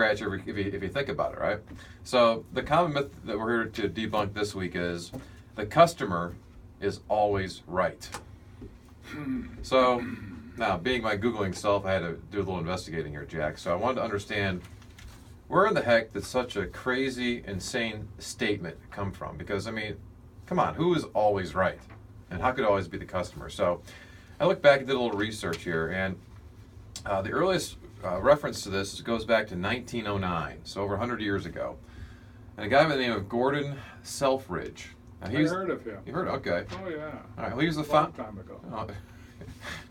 at you if you think about it, right? So the common myth that we're here to debunk this week is the customer is always right. So now, being my Googling self, I had to do a little investigating here, Jack. So I wanted to understand where in the heck did such a crazy, insane statement come from? Because, I mean, come on, who is always right? And how could it always be the customer? So I looked back and did a little research here, and the earliest reference to this goes back to 1909, so over 100 years ago. And a guy by the name of Gordon Selfridge. I heard of him. You heard? Okay. Oh yeah. All right. Well, he was the long time ago.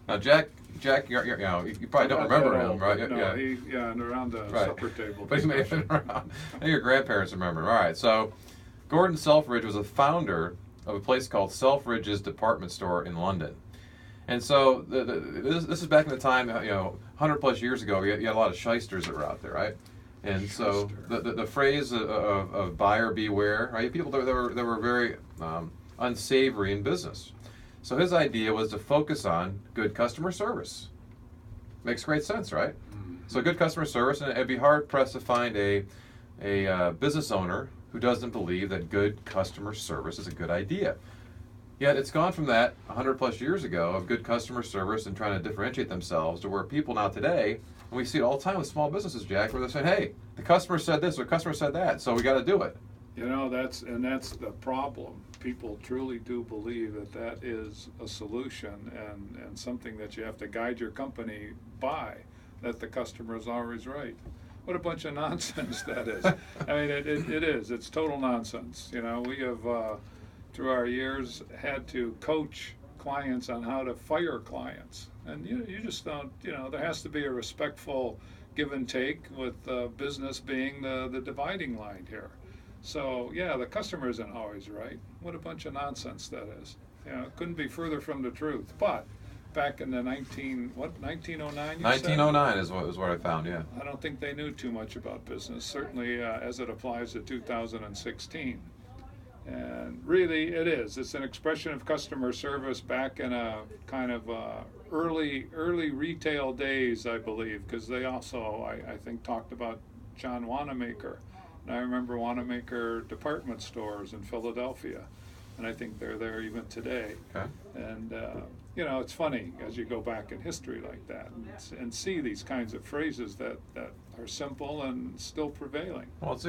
Now, Jack, you probably don't remember him, right? No, and around the supper table. But he may have been around. I think your grandparents remember him. All right. So, Gordon Selfridge was a founder of a place called Selfridge's Department Store in London. And so this is back in the time, 100 plus years ago, you had a lot of shysters that were out there, right? And so the phrase of buyer beware, right? People that were very unsavory in business. So his idea was to focus on good customer service. Makes great sense, right? Mm-hmm. So good customer service, and it'd be hard pressed to find a business owner who doesn't believe that good customer service is a good idea. Yet it's gone from that 100 plus years ago of good customer service and trying to differentiate themselves to where people now today, and we see it all the time with small businesses, Jack, where they're saying, hey, the customer said this or the customer said that, so we got to do it. That's the problem. People truly do believe that is a solution and something that you have to guide your company by, that the customer is always right. What a bunch of nonsense that is. I mean, it is. It's total nonsense. We have, through our years, had to coach clients on how to fire clients. And you just don't, there has to be a respectful give and take with business being the dividing line here. So, the customer isn't always right. What a bunch of nonsense that is. It couldn't be further from the truth. But back in the 1909, 1909 is what I found, yeah. I don't think they knew too much about business, certainly as it applies to 2016. And really, it is. It's an expression of customer service back in a kind of early retail days, I believe, because they also, I think, talked about John Wanamaker. And I remember Wanamaker department stores in Philadelphia, and I think they're there even today. Okay. And it's funny as you go back in history like that and see these kinds of phrases that are simple and still prevailing. Well, it's